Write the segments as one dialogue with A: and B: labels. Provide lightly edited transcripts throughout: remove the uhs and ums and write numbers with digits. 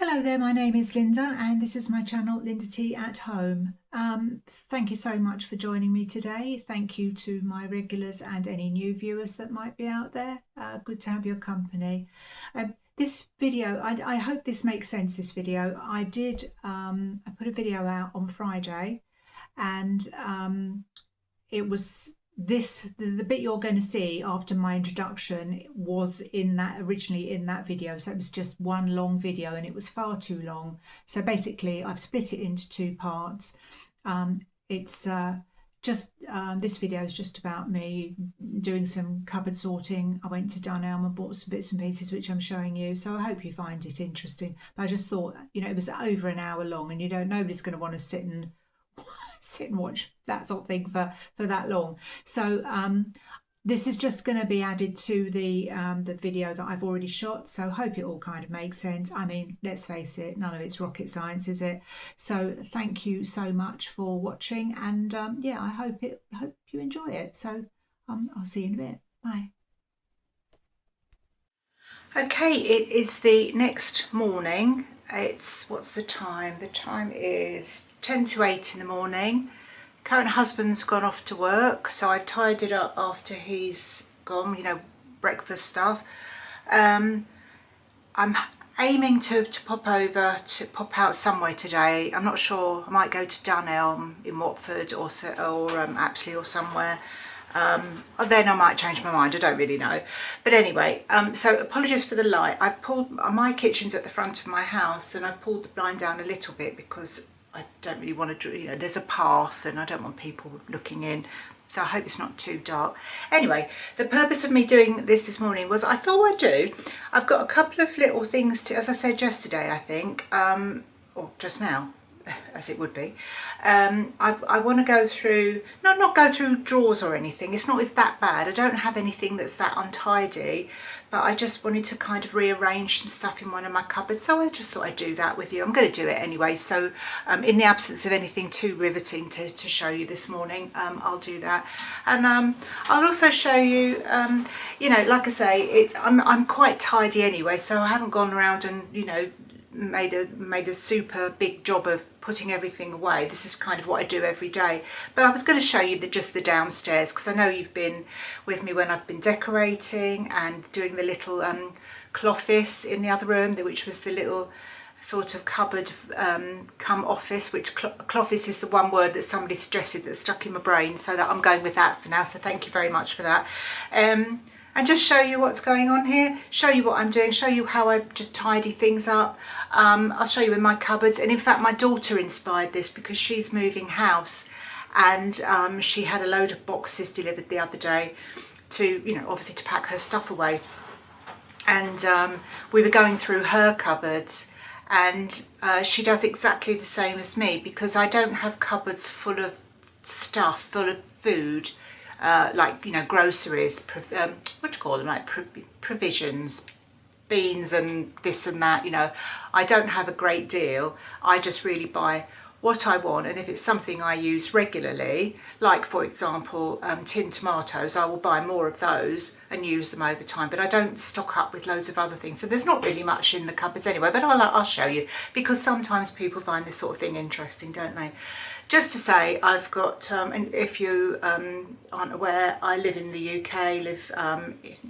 A: Hello there, my name is Linda and this is my channel Linda T at Home. Thank you so much for joining me today. Thank you to my regulars and any new viewers that might be out there. Good to have your company. This video, I hope this makes sense, this video. I put a video out on Friday and it was the bit you're going to see after my introduction was originally in that video, so it was just one long video and it was far too long. So basically I've split it into two parts. It's just this video is just about me doing some cupboard sorting. I went to Dunelm and bought some bits and pieces which I'm showing you, so I hope you find it interesting. But I just thought, it was over an hour long and nobody's going to want to sit and watch that sort of thing for that long. So this is just going to be added to the video that I've already shot, so hope it all kind of makes sense. I mean, let's face it, none of it's rocket science, is it? So thank you so much for watching, and yeah, I hope you enjoy it. So I'll see you in a bit. Bye. Okay, it is the next morning. What's the time? The time is 10 to 8 in the morning. Current husband's gone off to work, so I've tidied up after he's gone, breakfast stuff. I'm aiming to pop out somewhere today. I'm not sure. I might go to Dunelm in Watford or Apsley or somewhere. Then I might change my mind, I don't really know. But anyway, so apologies for the light. My kitchen's at the front of my house and I pulled the blind down a little bit because I don't really want to, there's a path and I don't want people looking in. So I hope it's not too dark. Anyway, the purpose of me doing this morning was I thought I'd do. I've got a couple of little things to, as I said yesterday, I think, or just now, as it would be. I want to go through, not go through drawers or anything. It's that bad. I don't have anything that's that untidy, but I just wanted to kind of rearrange some stuff in one of my cupboards. So I just thought I'd do that with you. I'm going to do it anyway. So in the absence of anything too riveting to show you this morning, I'll do that. And I'll also show you, like I say, I'm quite tidy anyway. So I haven't gone around and, made a super big job of putting everything away. This is kind of what I do every day, but I was going to show you just the downstairs, because I know you've been with me when I've been decorating and doing the little cloffice in the other room, which was the little sort of cupboard come office, which cloffice is the one word that somebody suggested that stuck in my brain, so that I'm going with that for now. So thank you very much for that. And just show you what's going on here, show you what I'm doing, show you how I just tidy things up. I'll show you in my cupboards. And in fact, my daughter inspired this because she's moving house and she had a load of boxes delivered the other day to, obviously to pack her stuff away. And we were going through her cupboards and she does exactly the same as me, because I don't have cupboards full of stuff, full of food. Like groceries, what do you call them, like provisions, beans and this and that. I don't have a great deal. I just really buy what I want, and if it's something I use regularly, like for example tinned tomatoes, I will buy more of those and use them over time, but I don't stock up with loads of other things. So there's not really much in the cupboards anyway, but I'll show you, because sometimes people find this sort of thing interesting, don't they? Just to say, I've got, and if you aren't aware, I live in the UK, live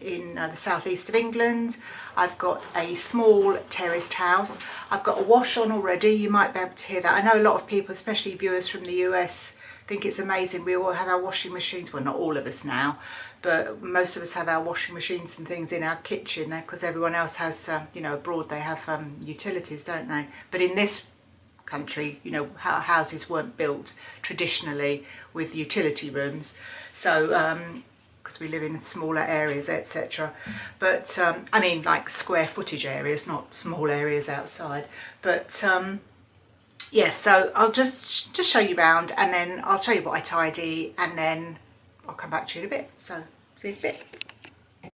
A: in the southeast of England. I've got a small terraced house. I've got a wash on already. You might be able to hear that. I know a lot of people, especially viewers from the US, think it's amazing. We all have our washing machines. Well, not all of us now, but most of us have our washing machines and things in our kitchen there, because everyone else has, abroad they have utilities, don't they? But in this country, houses weren't built traditionally with utility rooms, so because we live in smaller areas, etc. But I mean, like square footage areas, not small areas outside. But yeah, so I'll just show you around, and then I'll show you what I tidy, and then I'll come back to you in a bit. So see you in a bit.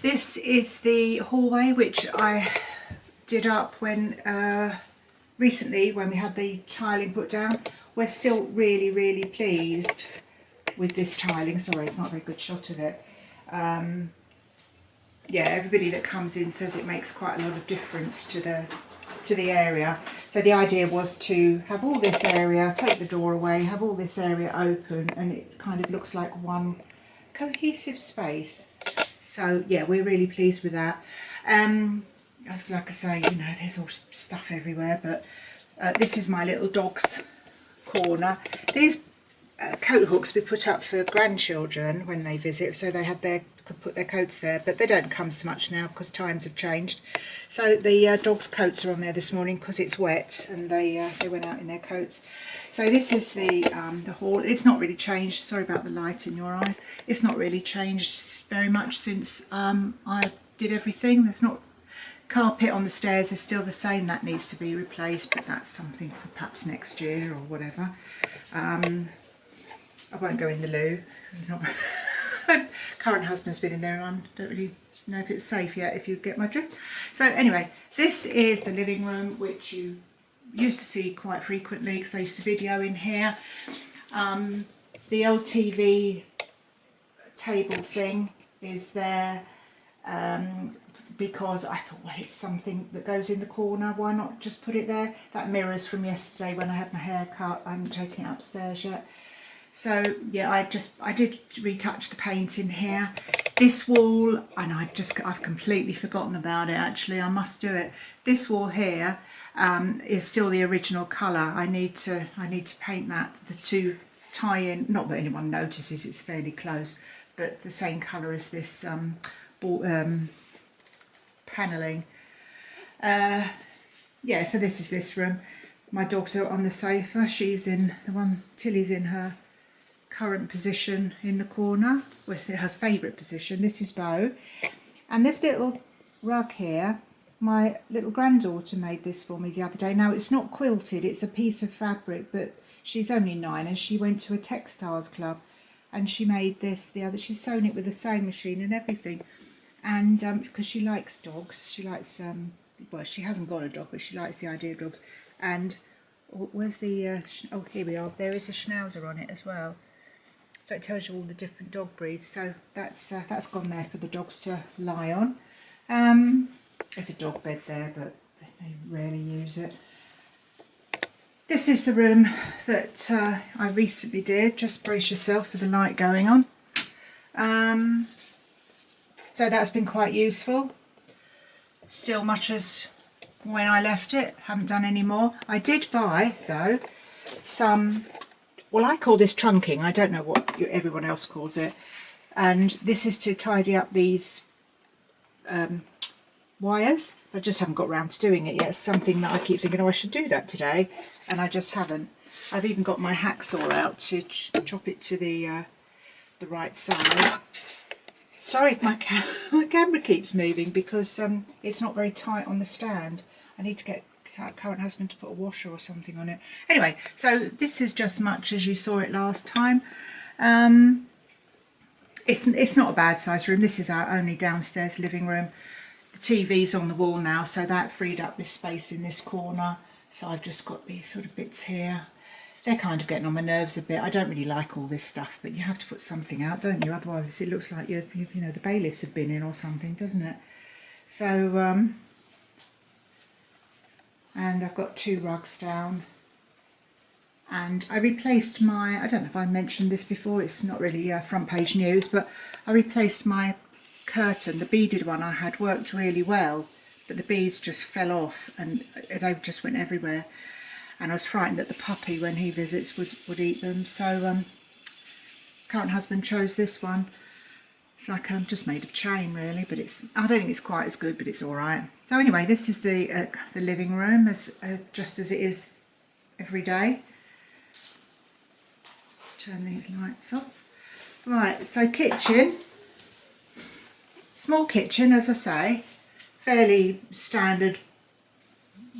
A: This is the hallway which I did up when recently, when we had the tiling put down. We're still really pleased with this tiling. Sorry, it's not a very good shot of it. Yeah, everybody that comes in says it makes quite a lot of difference to to the area. So the idea was to have all this area, take the door away, have all this area open, and it kind of looks like one cohesive space. So yeah, we're really pleased with that. Like I say, you know, there's all stuff everywhere, but this is my little dog's corner. These coat hooks we put up for grandchildren when they visit, so they had could put their coats there, but they don't come so much now because times have changed. So the dogs' coats are on there this morning because it's wet, and they went out in their coats. So this is the hall. It's not really changed. Sorry about the light in your eyes. It's not really changed very much since I did everything. There's not carpet on the stairs is still the same. That needs to be replaced, but that's something for perhaps next year or whatever. I won't go in the loo. It's not current husband's been in there, and I don't really know if it's safe yet, if you get my drift. So anyway, this is the living room, which you used to see quite frequently because I used to video in here. The old TV table thing is there because I thought, well, it's something that goes in the corner, why not just put it there? That mirror's from yesterday when I had my hair cut. I haven't taken it upstairs yet. So yeah, I did retouch the paint in here. This wall, and I've completely forgotten about it actually, I must do it. This wall here is still the original colour. I need to paint that, the two tie in, not that anyone notices, it's fairly close, but the same colour as this panelling. Yeah, so this is this room. My dogs are on the sofa. She's in Tilly's in her current position in the corner, with her favourite position. This is Bo, and this little rug here, my little granddaughter made this for me the other day. Now it's not quilted, it's a piece of fabric, but she's only 9 and she went to a textiles club and she made this she's sewn it with a sewing machine and everything, and because she likes dogs, she likes well, she hasn't got a dog, but she likes the idea of dogs. And where's the oh, here we are, there is a schnauzer on it as well. So it tells you all the different dog breeds. So that's gone there for the dogs to lie on. There's a dog bed there, but they rarely use it. This is the room that I recently did. Just brace yourself for the light going on. So that's been quite useful. Still much as when I left it. Haven't done any more. I did buy, though, some... well, I call this trunking. I don't know what everyone else calls it. And this is to tidy up these wires. I just haven't got around to doing it yet. It's something that I keep thinking, oh, I should do that today, and I just haven't. I've even got my hacksaw out to chop it to the right size. Sorry if my camera keeps moving because it's not very tight on the stand. I need to get current husband to put a washer or something on it. Anyway, so this is just much as you saw it last time. It's not a bad size room. This is our only downstairs living room. The TV's on the wall now, so that freed up this space in this corner. So I've just got these sort of bits here. They're kind of getting on my nerves a bit. I don't really like all this stuff, but you have to put something out, don't you? Otherwise it looks like you know, the bailiffs have been in or something, doesn't it? So and I've got 2 rugs down, and I replaced my, I don't know if I mentioned this before, it's not really front page news, but I replaced my curtain. The beaded one I had worked really well, but the beads just fell off and they just went everywhere, and I was frightened that the puppy, when he visits, would eat them. So current husband chose this one. It's like just made of chain really, but I don't think it's quite as good, but it's all right. So anyway, this is the living room, as just as it is every day. Turn these lights off. Right, so kitchen, small kitchen, as I say, fairly standard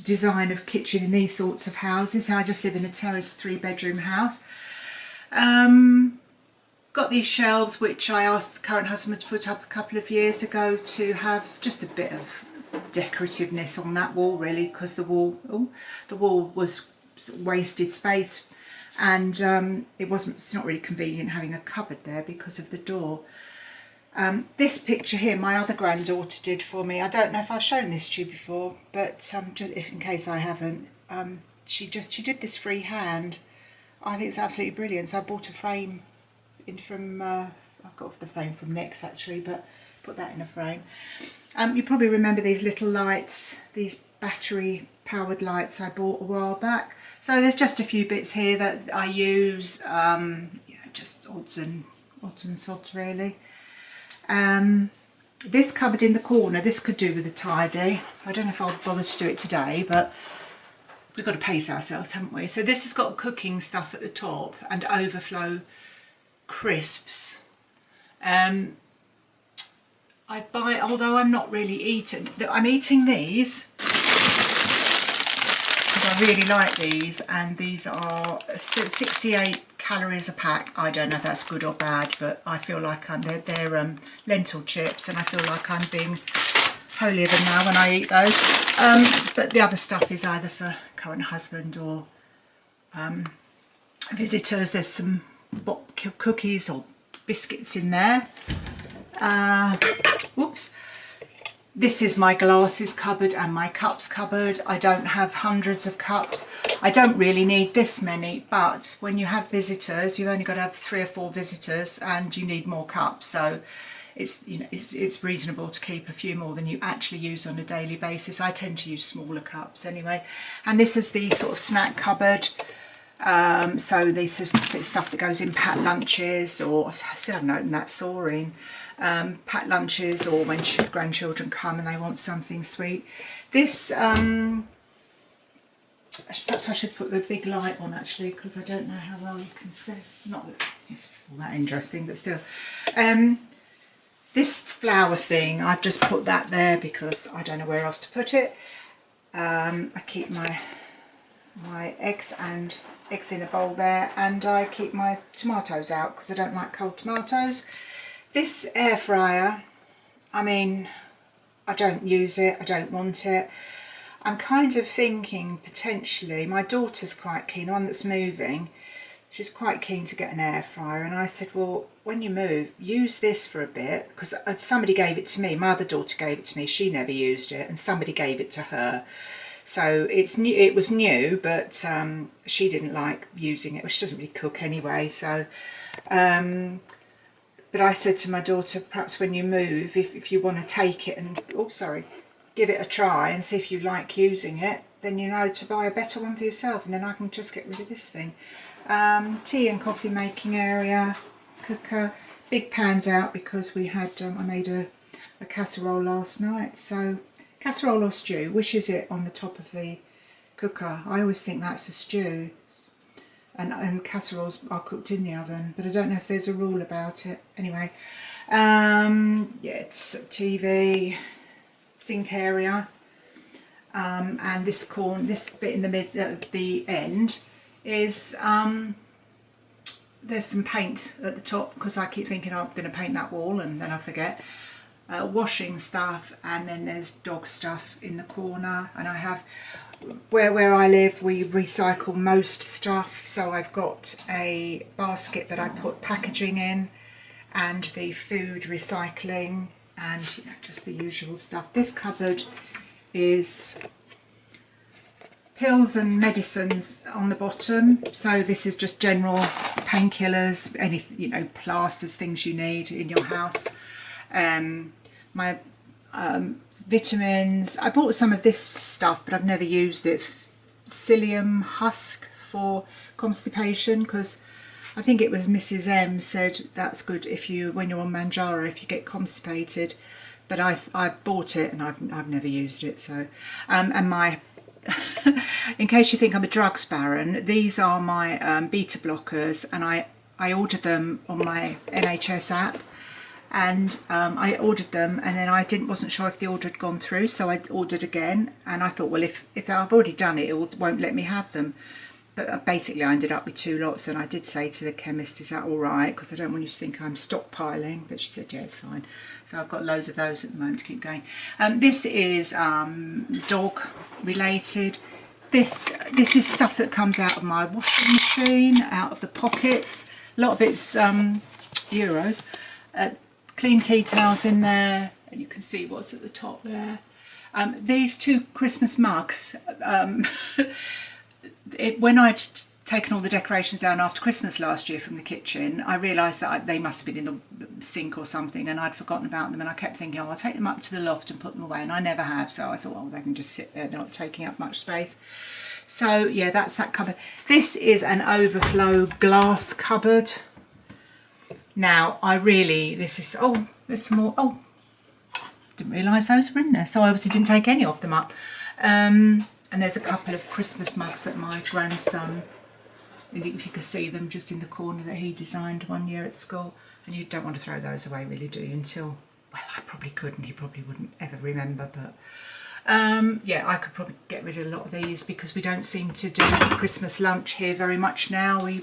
A: design of kitchen in these sorts of houses. I just live in a terraced 3-bedroom house. Got these shelves which I asked the current husband to put up a couple of years ago to have just a bit of decorativeness on that wall really, because the wall was wasted space, and it's not really convenient having a cupboard there because of the door. This picture here, my other granddaughter did for me. I don't know if I've shown this to you before, but just if in case I haven't, she did this freehand. I think it's absolutely brilliant. So I bought a frame from I got the frame from Nick's actually, but put that in a frame. You probably remember these little lights, these battery powered lights I bought a while back. So there's just a few bits here that I use, just odds and sods really. This cupboard in the corner, this could do with a tidy. I don't know if I'll bother to do it today, but we've got to pace ourselves, haven't we? So this has got cooking stuff at the top and overflow crisps. I buy, although I'm not really eating, I'm eating these because I really like these, and these are 68 calories a pack. I don't know if that's good or bad, but I feel like they're lentil chips, and I feel like I'm being holier than thou when I eat those. But the other stuff is either for current husband or visitors. There's some cookies or biscuits in there. Whoops. This is my glasses cupboard and my cups cupboard. I don't have hundreds of cups. I don't really need this many, but when you have visitors, you've only got to have 3 or 4 visitors and you need more cups. So it's reasonable to keep a few more than you actually use on a daily basis. I tend to use smaller cups anyway. And this is the sort of snack cupboard. So this is stuff that goes in packed lunches, or I still haven't opened that sawing. Packed lunches, or when grandchildren come and they want something sweet. This, perhaps I should put the big light on actually, because I don't know how well you can see. Not that it's all that interesting, but still. This flower thing, I've just put that there because I don't know where else to put it. I keep my eggs in a bowl there, and I keep my tomatoes out because I don't like cold tomatoes. This air fryer, I mean, I don't use it, I don't want it. I'm kind of thinking potentially, my daughter's quite keen, the one that's moving, she's quite keen to get an air fryer, and I said, well, when you move, use this for a bit, because somebody gave it to me, my other daughter gave it to me, she never used it, and somebody gave it to her. So it's new, it was new, but she didn't like using it, well, she doesn't really cook anyway, so... But I said to my daughter, perhaps when you move, if you want to take it and, give it a try and see if you like using it, then you know to buy a better one for yourself, and then I can just get rid of this thing. Tea and coffee making area, cooker, big pans out because we had, I made a casserole last night, so casserole or stew, which is it on the top of the cooker? I always think that's a stew. And casseroles are cooked in the oven, but I don't know if there's a rule about it. Anyway, yeah, it's TV, sink area, and this bit in the the end is there's some paint at the top because I keep thinking, oh, I'm going to paint that wall, and then I forget. Washing stuff, and then there's dog stuff in the corner, and I have. Where I live, we recycle most stuff, so I've got a basket that I put packaging in, and the food recycling, and just the usual stuff. This cupboard is pills and medicines on the bottom, so this is just general painkillers, any plasters, things you need in your house. My vitamins. I bought some of this stuff, but I've never used it. Psyllium husk for constipation, because I think it was Mrs. M said that's good when you're on Manjaro if you get constipated. But I've bought it and I've never used it. So and my in case you think I'm a drugs baron, these are my beta blockers, and I ordered them on my NHS app. And I ordered them, and then I wasn't sure if the order had gone through, so I ordered again, and I thought, well, if I've already done it, it won't let me have them. But basically I ended up with 2 lots, and I did say to the chemist, is that all right, because I don't want you to think I'm stockpiling, but she said, yeah, it's fine. So I've got loads of those at the moment to keep going. This is dog related. This is stuff that comes out of my washing machine, out of the pockets. A lot of it's euros. clean tea towels in there, and you can see what's at the top there. These 2 Christmas mugs, when I'd taken all the decorations down after Christmas last year from the kitchen, I realised that they must have been in the sink or something, and I'd forgotten about them, and I kept thinking, oh, I'll take them up to the loft and put them away, and I never have, so I thought, oh, they can just sit there, they're not taking up much space. So yeah, that's that cupboard. This is an overflow glass cupboard. Now, this is, oh, there's some more, oh, didn't realise those were in there, so I obviously didn't take any of them up. And there's a couple of Christmas mugs that my grandson, if you can see them just in the corner, that he designed one year at school. And you don't want to throw those away, really, do you? Until, well, I probably could, and he probably wouldn't ever remember, but yeah, I could probably get rid of a lot of these, because we don't seem to do Christmas lunch here very much now. We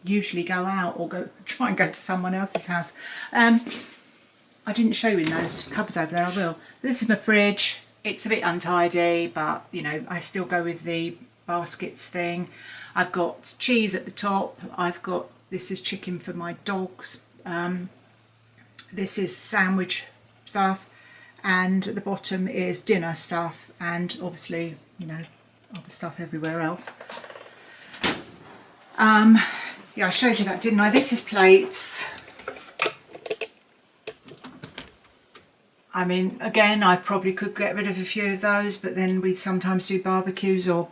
A: usually go out or try and go to someone else's house. I didn't show you in those cupboards over there, I will. This is my fridge. It's a bit untidy, but you know, I still go with the baskets thing. I've got cheese at the top. This is chicken for my dogs. This is sandwich stuff, and at the bottom is dinner stuff, and obviously, you know, other stuff everywhere else. Yeah, I showed you that, didn't I? This is plates. I mean, again, I probably could get rid of a few of those, but then we sometimes do barbecues or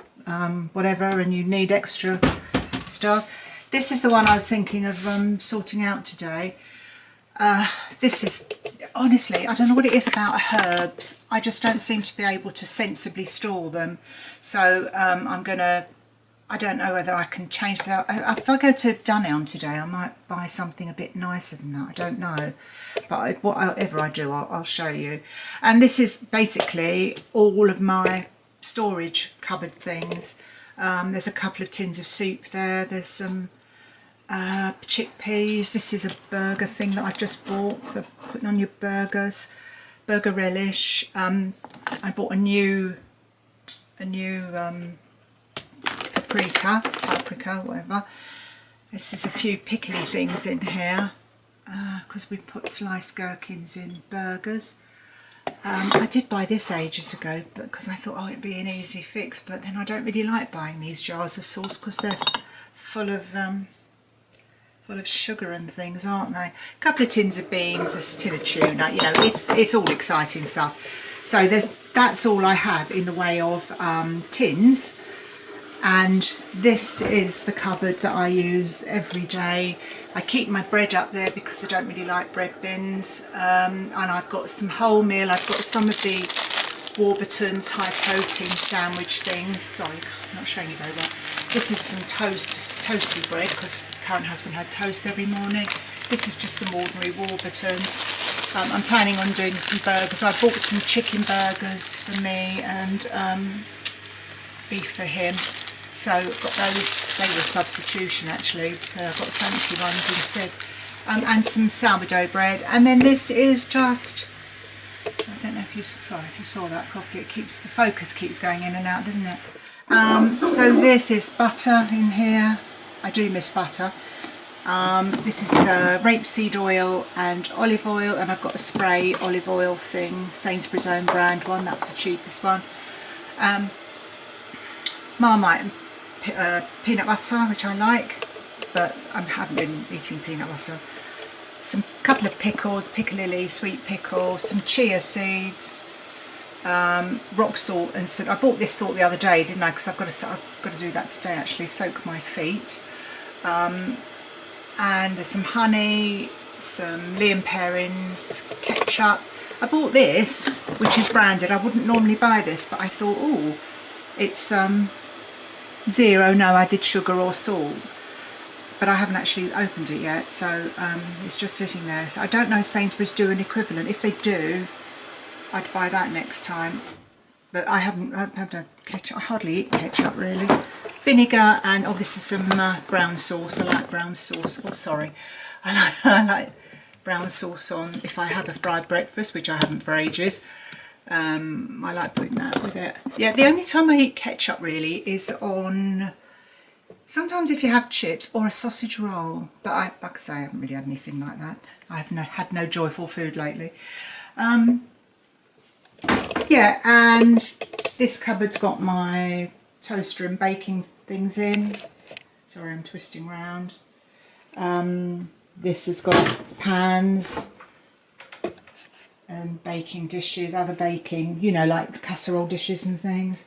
A: whatever, and you need extra stuff. This is the one I was thinking of sorting out today. This is, honestly, I don't know what it is about herbs. I just don't seem to be able to sensibly store them. So I don't know whether I can change that. If I go to Dunelm today, I might buy something a bit nicer than that. I don't know. But whatever I do, I'll show you. And this is basically all of my storage cupboard things. There's a couple of tins of soup there. There's some chickpeas. This is a burger thing that I've just bought for putting on your burgers. Burger relish. I bought a new paprika, whatever. This is a few pickly things in here, because we put sliced gherkins in burgers. I did buy this ages ago, but because I thought, oh, it'd be an easy fix, but then I don't really like buying these jars of sauce because they're full of sugar and things, aren't they? A couple of tins of beans, a tin of tuna, you know, it's all exciting stuff. So that's all I have in the way of tins. And this is the cupboard that I use every day. I keep my bread up there because I don't really like bread bins. And I've got some wholemeal. I've got some of the Warburton's high protein sandwich things. Sorry, I'm not showing you very well. This is some toasty bread because current husband had toast every morning. This is just some ordinary Warburton. I'm planning on doing some burgers. I bought some chicken burgers for me and beef for him. So I've got those, they were a substitution actually, I've got fancy ones instead. And some sourdough bread. And then this is just, I don't know if you saw that properly, the focus keeps going in and out, doesn't it? So this is butter in here. I do miss butter. This is rapeseed oil and olive oil, and I've got a spray olive oil thing, Sainsbury's own brand one, that was the cheapest one. Marmite peanut butter, which I like, but I haven't been eating peanut butter. Some couple of pickles, piccalilli, sweet pickle, some chia seeds, rock salt and salt. I bought this salt the other day, didn't I? Because I've got to do that today actually, soak my feet. And there's some honey, some Liam Perrins, ketchup. I bought this, which is branded. I wouldn't normally buy this, but I thought, oh, it's zero, no added sugar or salt. But I haven't actually opened it yet, so it's just sitting there. So I don't know if Sainsbury's do an equivalent. If they do, I'd buy that next time. But I haven't had ketchup. I hardly eat ketchup really. Vinegar, and oh, this is some brown sauce. I like brown sauce. Oh, sorry. I like brown sauce on if I have a fried breakfast, which I haven't for ages. I like putting that with it. Yeah, the only time I eat ketchup really is on Sometimes if you have chips or a sausage roll, but like I say, I haven't really had anything like that. I've had no joyful food lately. Yeah, and this cupboard's got my toaster and baking things in. Sorry, I'm twisting round. This has got pans and baking dishes, other baking, you know, like casserole dishes and things.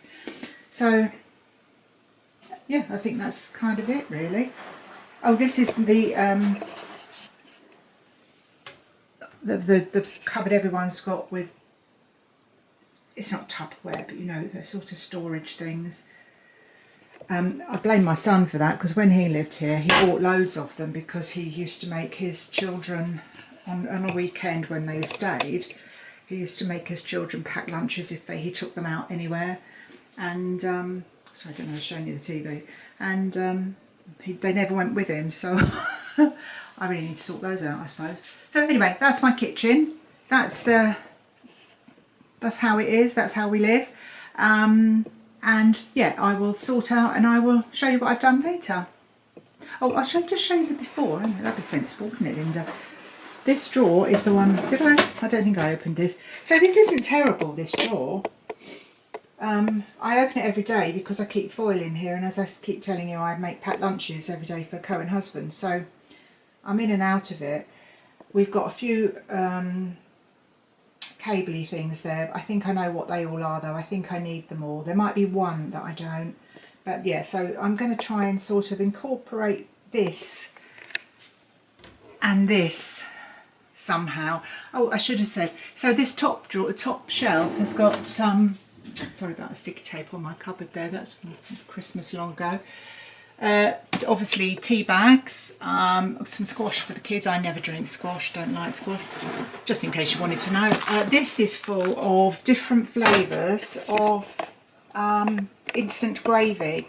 A: So yeah, I think that's kind of it really. Oh, this is the cupboard everyone's got with, it's not Tupperware, but you know, the sort of storage things. I blame my son for that, because when he lived here he bought loads of them, because he used to make his children, on a weekend when they stayed, he used to make his children pack lunches if he took them out anywhere. And sorry, I don't know, I was showing you the TV, and they never went with him, so I really need to sort those out, I suppose. So anyway, that's my kitchen. That's how it is, that's how we live. And yeah, I will sort out and I will show you what I've done later. Oh, I should just show you the before. That'd be sensible, wouldn't it, Linda? This drawer is the one, did I? I don't think I opened this. So this isn't terrible, this drawer. I open it every day because I keep foil in here, and as I keep telling you, I make packed lunches every day for Co and husband, so I'm in and out of it. We've got a few cabley things there. I think I know what they all are though. I think I need them all. There might be one that I don't, but yeah, so I'm going to try and sort of incorporate this and this somehow. Oh, I should have said, so this top drawer, top shelf has got sorry about the sticky tape on my cupboard there, that's from Christmas long ago. Obviously tea bags, some squash for the kids. I never drink squash, don't like squash, just in case you wanted to know. This is full of different flavours of instant gravy,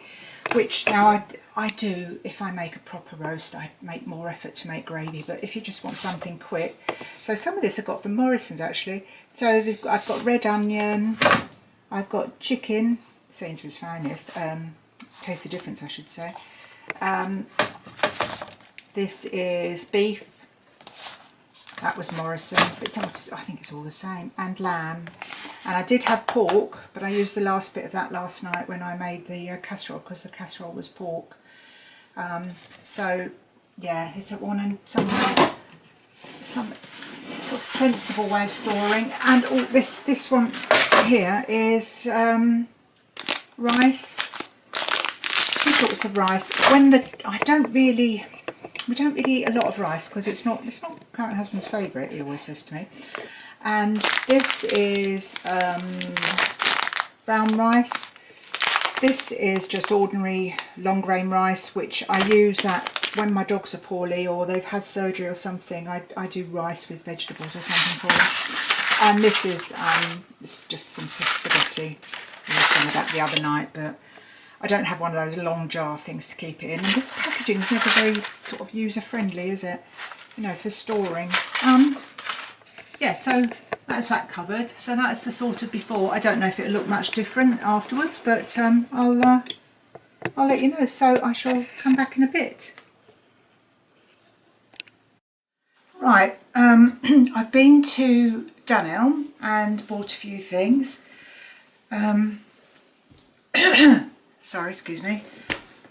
A: which now I do, if I make a proper roast, I make more effort to make gravy, but if you just want something quick. So some of this I got from Morrison's actually. So I've got red onion, I've got chicken, Sainsbury's Finest, Taste the Difference I should say. This is beef, that was Morrison's, but I think it's all the same, and lamb. And I did have pork, but I used the last bit of that last night when I made the casserole, because the casserole was pork. So yeah, it's one some sort of sensible way of storing. And all this one here is rice. Two sorts of rice. We don't really eat a lot of rice because it's not current husband's favourite, he always says to me. And this is brown rice. This is just ordinary long grain rice, which I use that when my dogs are poorly or they've had surgery or something. I do rice with vegetables or something for them. And this is it's just some spaghetti. I used some of that the other night, but I don't have one of those long jar things to keep it in. And the packaging is never very sort of user friendly, is it? You know, for storing. Yeah, so that's that cupboard. So that's the sort of before. I don't know if it'll look much different afterwards, but I'll let you know. So I shall come back in a bit. Right, I've been to Dunelm and bought a few things. Sorry, excuse me.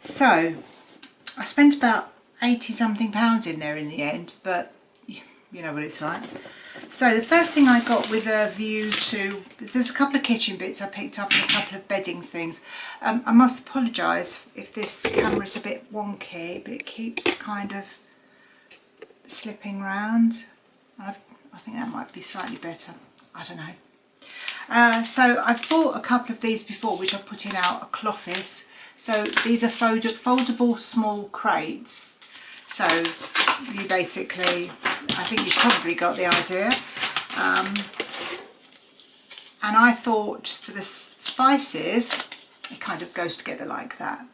A: So I spent about 80 something pounds in there in the end, but you know what it's like. So the first thing I got with a view to, there's a couple of kitchen bits I picked up and a couple of bedding things. I must apologise if this camera's a bit wonky, but it keeps kind of slipping round. I think that might be slightly better, I don't know. So I've bought a couple of these before, which I put in our cloffice. So these are foldable small crates. So you basically, I think you've probably got the idea. And I thought for the spices, it kind of goes together like that.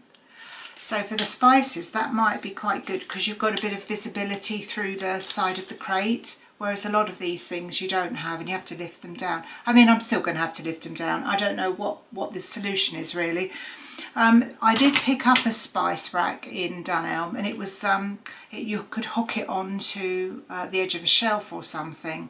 A: So for the spices, that might be quite good because you've got a bit of visibility through the side of the crate whereas a lot of these things you don't have and you have to lift them down. I mean, I'm still going to have to lift them down. I don't know what the solution is really. I did pick up a spice rack in Dunelm, and it was you could hook it onto the edge of a shelf or something,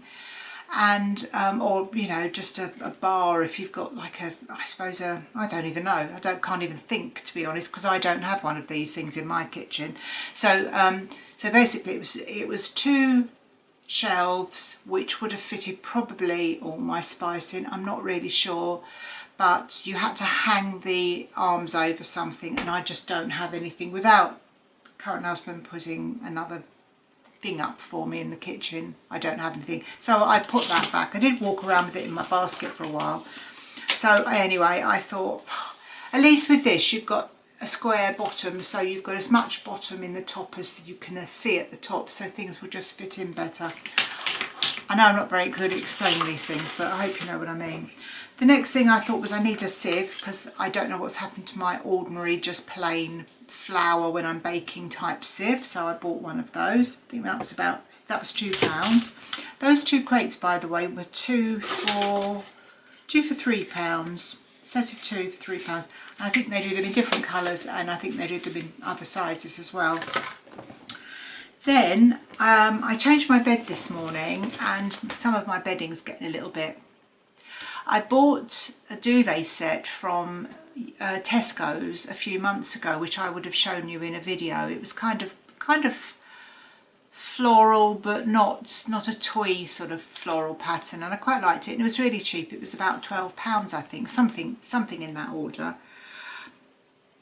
A: and or you know, just a bar if you've got like a, I suppose I don't even know, can't even think, to be honest, because I don't have one of these things in my kitchen. So so basically it was two shelves which would have fitted probably all my spice in, I'm not really sure, but you had to hang the arms over something, and I just don't have anything without current husband putting another thing up for me in the kitchen. I don't have anything, so I put that back. I did walk around with it in my basket for a while. So anyway, I thought at least with this you've got a square bottom, so you've got as much bottom in the top as you can see at the top, so things will just fit in better. I know I'm not very good at explaining these things, but I hope you know what I mean. The next thing I thought was I need a sieve, because I don't know what's happened to my ordinary just plain flour when I'm baking type sieve, so I bought one of those. I think that was £2. Those two crates, by the way, were two for £3, set of two for £3. And I think they do them in different colours, and I think they do them in other sizes as well. Then I changed my bed this morning, and some of my bedding's getting a little bit. I bought a duvet set from Tesco's a few months ago, which I would have shown you in a video. It was kind of floral, but not a toy sort of floral pattern, and I quite liked it, and it was really cheap. It was about £12, I think, something in that order.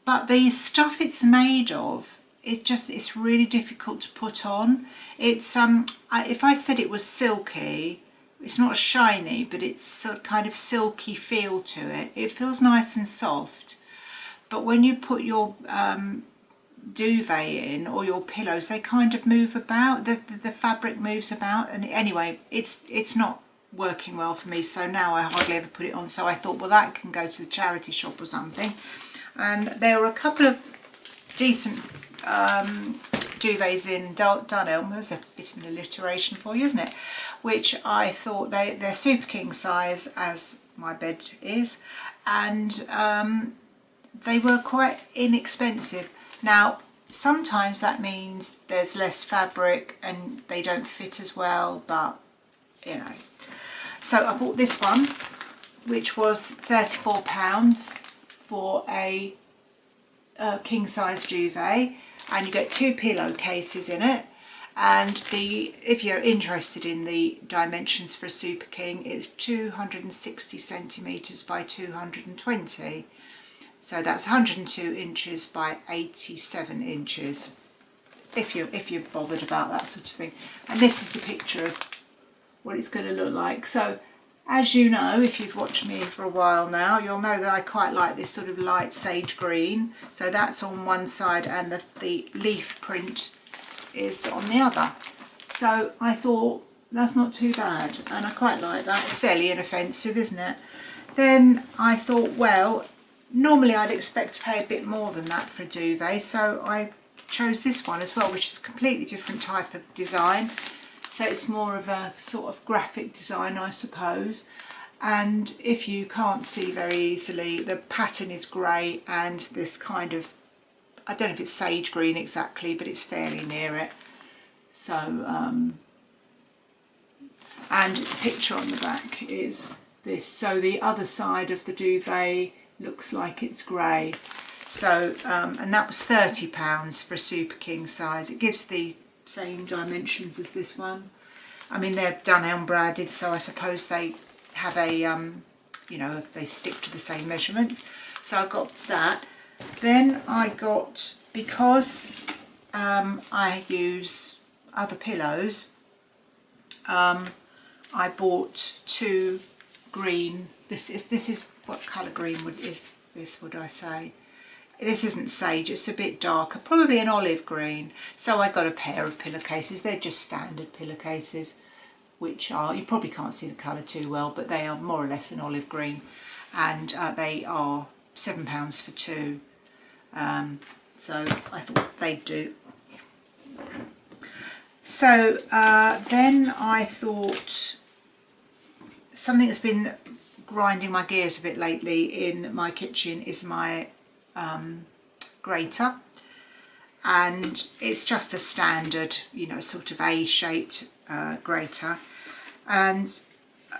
A: But the stuff it's made of, it's really difficult to put on. It's if I said it was silky, it's not shiny, but it's sort of kind of silky feel to it. It feels nice and soft, but when you put your duvet in, or your pillows, they kind of move about. The fabric moves about, and anyway, it's not working well for me. So now I hardly ever put it on. So I thought, well, that can go to the charity shop or something. And there were a couple of decent duvets in Dunelm. There's a bit of an alliteration for you, isn't it? Which I thought they're super king size, as my bed is, and they were quite inexpensive. Now sometimes that means there's less fabric and they don't fit as well, but you know. So I bought this one, which was £34 for a king size duvet, and you get two pillowcases in it. And if you're interested in the dimensions for a Super King, it's 260 centimetres by 220. So that's 102 inches by 87 inches, if you're bothered about that sort of thing. And this is the picture of what it's going to look like. So as you know, if you've watched me for a while now, you'll know that I quite like this sort of light sage green. So that's on one side, and the leaf print is on the other. So I thought that's not too bad, and I quite like that. It's fairly inoffensive, isn't it? Then I thought, well, normally I'd expect to pay a bit more than that for a duvet, so I chose this one as well, which is a completely different type of design. So it's more of a sort of graphic design, I suppose. And if you can't see very easily, the pattern is grey and this kind of, I don't know if it's sage green exactly, but it's fairly near it. So, and the picture on the back is this. So the other side of the duvet looks like it's grey. So, and that was £30 for a Super King size. It gives the same dimensions as this one. I mean, they're Dunelm branded, so I suppose they have a, you know, they stick to the same measurements. So I got that. Then I got, because I use other pillows, I bought two green. This is what colour green would I say? This isn't sage, it's a bit darker, probably an olive green. So I got a pair of pillowcases. They're just standard pillowcases, which are, you probably can't see the colour too well, but they are more or less an olive green, and they are £7 for two. So I thought they'd do. So then I thought something that's been grinding my gears a bit lately in my kitchen is my grater, and it's just a standard, you know, sort of A-shaped grater, and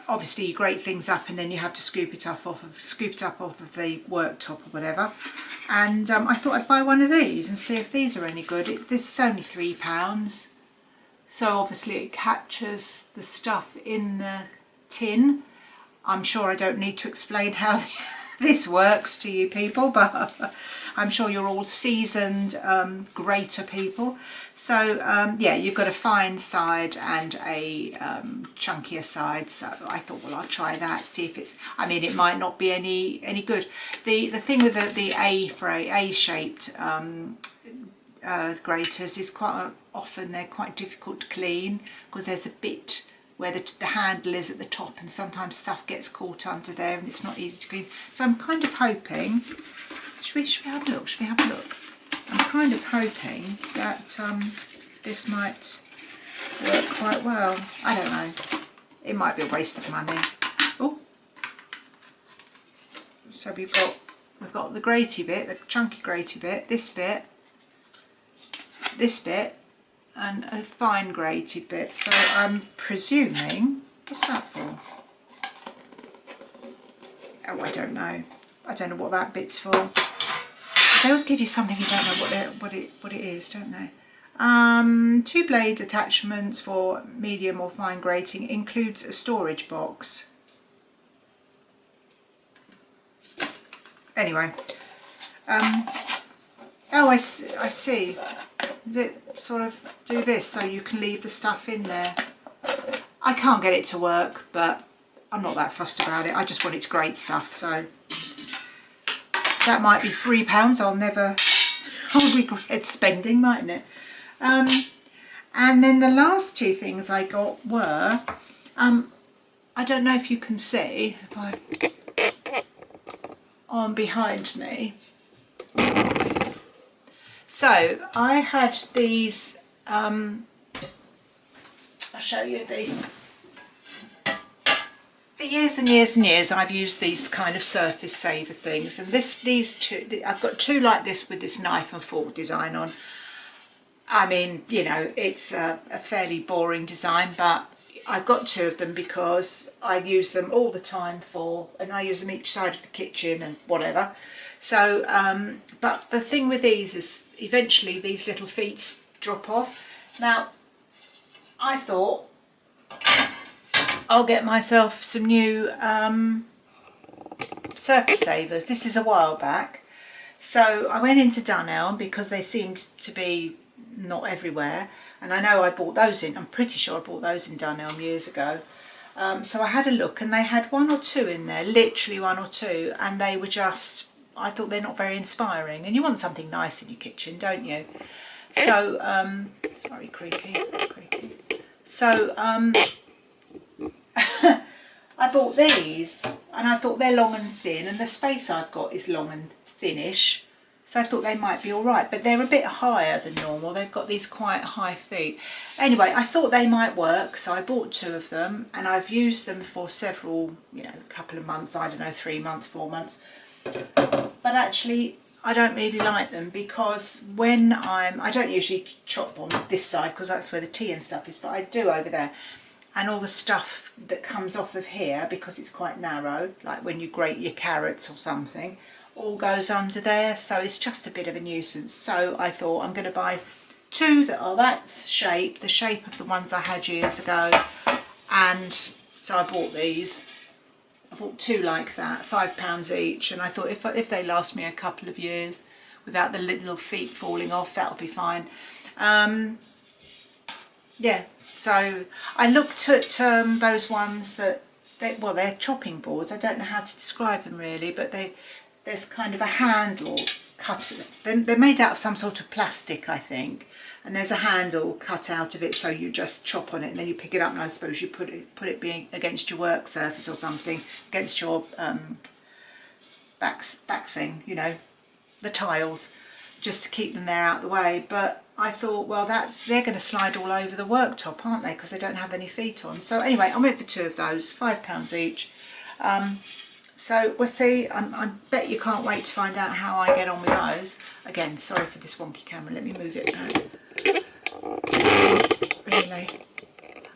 A: obviously you grate things up and then you have to scoop it up off of the worktop or whatever. And I thought I'd buy one of these and see if these are any good. This is only £3, so obviously it captures the stuff in the tin. I'm sure I don't need to explain how this works to you people, but I'm sure you're all seasoned grater people. So yeah, you've got a fine side and a chunkier side. So I thought, well, I'll try that, see if it's. I mean, it might not be any good. The thing with the A-shaped graters is quite often they're quite difficult to clean because there's a bit where the handle is at the top, and sometimes stuff gets caught under there and it's not easy to clean. So I'm kind of hoping, should we have a look? Should we have a look? I'm kind of hoping that this might work quite well. I don't know. It might be a waste of money. Oh, so we've got the gratey bit, the chunky gratey bit, this bit, and a fine grated bit. So I'm presuming, what's that for? Oh, I don't know. I don't know what that bit's for. They always give you something you don't know what it is, don't they? 2 blade attachments for medium or fine grating, includes a storage box. Anyway, oh, I see. Does it sort of do this so you can leave the stuff in there? I can't get it to work, but I'm not that fussed about it. I just want it to grate stuff, so that might be £3. I'll regret spending, mightn't it? And then the last 2 things I got were, I don't know if you can see, if I on behind me. So I had these, I'll show you these. For years and years and years I've used these kind of surface saver things, and these 2, I've got 2 like this with this knife and fork design on. I mean, you know, it's a fairly boring design, but I've got 2 of them because I use them all the time and I use them each side of the kitchen and whatever. So, but the thing with these is eventually these little feet drop off. Now, I thought I'll get myself some new surface savers. This is a while back. So I went into Dunelm because they seemed to be not everywhere. And I know I bought those I'm pretty sure I bought those in Dunelm years ago. So I had a look and they had 1 or 2 in there, literally 1 or 2. And they were just, I thought they're not very inspiring. And you want something nice in your kitchen, don't you? So, sorry, creaky. So, I bought these and I thought they're long and thin, and the space I've got is long and thinnish, so I thought they might be alright, but they're a bit higher than normal. They've got these quite high feet. Anyway, I thought they might work, so I bought 2 of them, and I've used them for several, you know, a couple of months, I don't know, 3 months, 4 months. But actually I don't really like them because when I don't usually chop on this side because that's where the tea and stuff is, but I do over there. And all the stuff that comes off of here, because it's quite narrow, like when you grate your carrots or something, all goes under there, so it's just a bit of a nuisance. So I thought I'm going to buy 2 that are that shape, the shape of the ones I had years ago, and so I bought these. I bought 2 like that, £5 each, and I thought if they last me a couple of years without the little feet falling off, that'll be fine. Yeah. So I looked at those ones that, they're chopping boards. I don't know how to describe them really, but there's kind of a handle cut. They're made out of some sort of plastic, I think, and there's a handle cut out of it, so you just chop on it and then you pick it up, and I suppose you put it being against your work surface or something, against your back thing, you know, the tiles. just to keep them there out of the way. But I thought, well, they're going to slide all over the worktop, aren't they? Because they don't have any feet on. So anyway, I went for 2 of those, £5 each. So we'll see. I bet you can't wait to find out how I get on with those. Again, sorry for this wonky camera. Let me move it back. Really,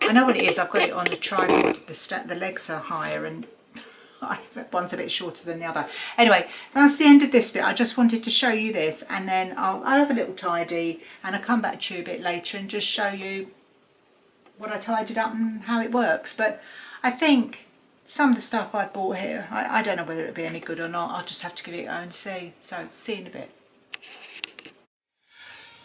A: I know what it is. I've got it on the tripod. The legs are higher and one's a bit shorter than the other. Anyway, that's the end of this bit. I just wanted to show you this, and then I'll have a little tidy, and I'll come back to you a bit later and just show you what I tidied up and how it works. But I think some of the stuff I bought here, I don't know whether it'll be any good or not. I'll just have to give it a go and see. So see you in a bit.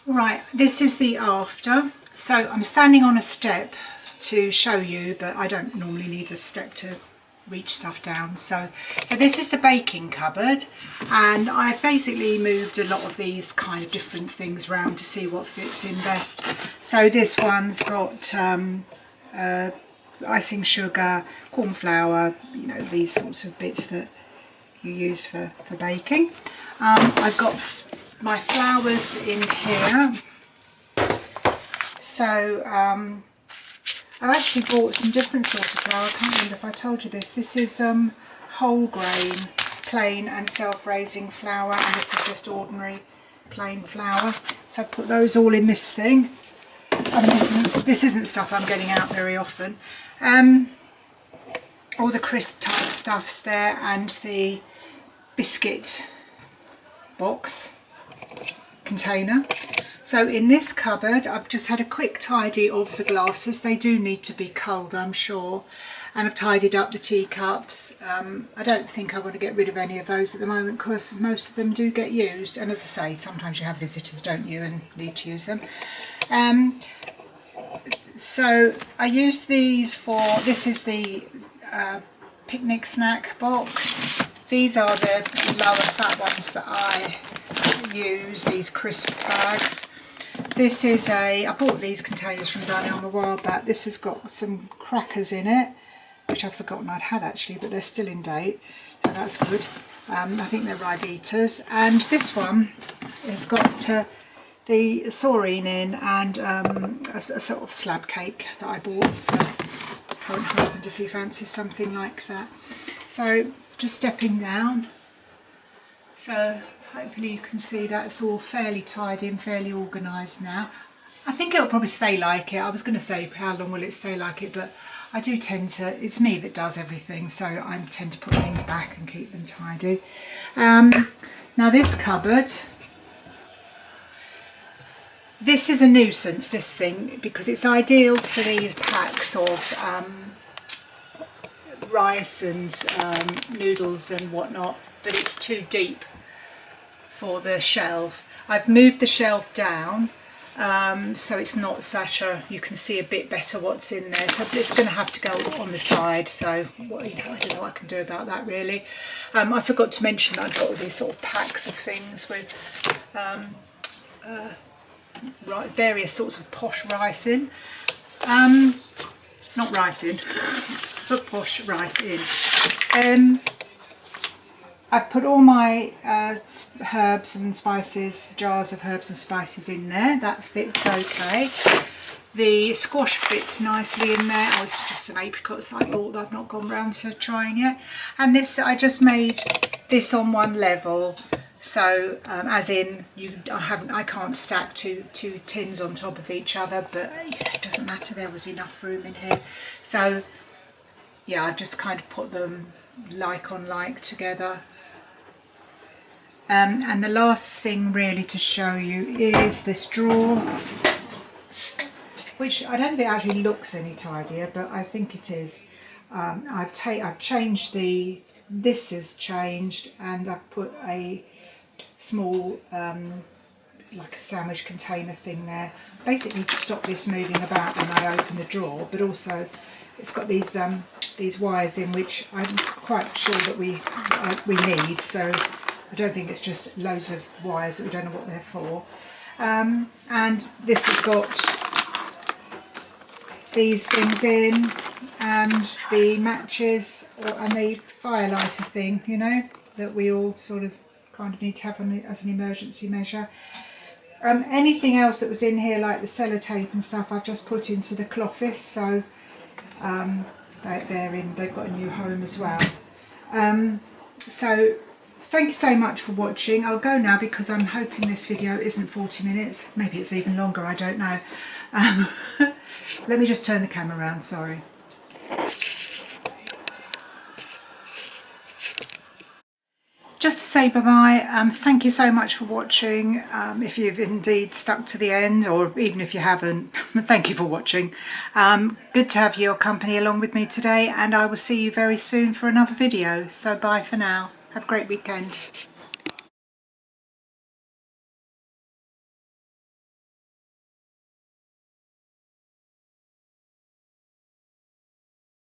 A: Right, this is the after. So I'm standing on a step to show you, but I don't normally need a step to reach stuff down. So this is the baking cupboard, and I've basically moved a lot of these kind of different things around to see what fits in best. So this one's got icing sugar, corn flour, you know, these sorts of bits that you use for baking. I've got my flours in here. So I've actually bought some different sorts of flour. I can't remember if I told you this. This is whole grain, plain and self-raising flour, and this is just ordinary plain flour. So I put those all in this thing. I mean, this isn't stuff I'm getting out very often. All the crisp type stuff's there, and the biscuit box container. So in this cupboard I've just had a quick tidy of the glasses. They do need to be culled, I'm sure, and I've tidied up the teacups. I don't think I want to get rid of any of those at the moment because most of them do get used, and as I say, sometimes you have visitors, don't you, and need to use them. So I use these for, this is the picnic snack box. These are the lower fat ones that I use, these crisp bags. This is I bought these containers from Dunelm a while back. This has got some crackers in it, which I've forgotten I'd had actually, but they're still in date, so that's good. I think they're Rivitas. And this one has got the saurine in, and a sort of slab cake that I bought for my current husband if he fancies something like that. So just stepping down. So hopefully you can see that's all fairly tidy and fairly organised now. I think it'll probably stay like it. I was going to say how long will it stay like it, but I do tend to, it's me that does everything, so I tend to put things back and keep them tidy. Now this cupboard, this is a nuisance, this thing, because it's ideal for these packs of rice and noodles and whatnot, but it's too deep for the shelf. I've moved the shelf down so it's not such a, you can see a bit better what's in there, so it's going to have to go on the side. So I don't know what I can do about that really. I forgot to mention that I've got all these sort of packs of things with various sorts of posh rice in. Not rice in, but posh rice in. I've put all my herbs and spices, jars of herbs and spices in there. That fits okay. The squash fits nicely in there. Oh, it's just some apricots that I bought that I've not gone round to trying yet. And this, I just made this on one level. So as in, I can't stack two tins on top of each other, but it doesn't matter. There was enough room in here. So yeah, I just kind of put them like on like together. And the last thing really to show you is this drawer, which I don't think it actually looks any tidier, but I think it is. I've changed this is changed, and I've put a small like a sandwich container thing there, basically to stop this moving about when I open the drawer, but also it's got these wires in, which I'm quite sure that we need, so I don't think it's just loads of wires that we don't know what they're for. And this has got these things in, and the matches and the firelighter thing, you know, that we all sort of kind of need to have as an emergency measure. Anything else that was in here, like the sellotape and stuff, I've just put into the cloffice, so they've got a new home as well. So thank you so much for watching. I'll go now because I'm hoping this video isn't 40 minutes. Maybe it's even longer, I don't know. Let me just turn the camera around, sorry. Just to say bye-bye, thank you so much for watching. If you've indeed stuck to the end, or even if you haven't, thank you for watching. Good to have your company along with me today, and I will see you very soon for another video. So bye for now. Have a great weekend.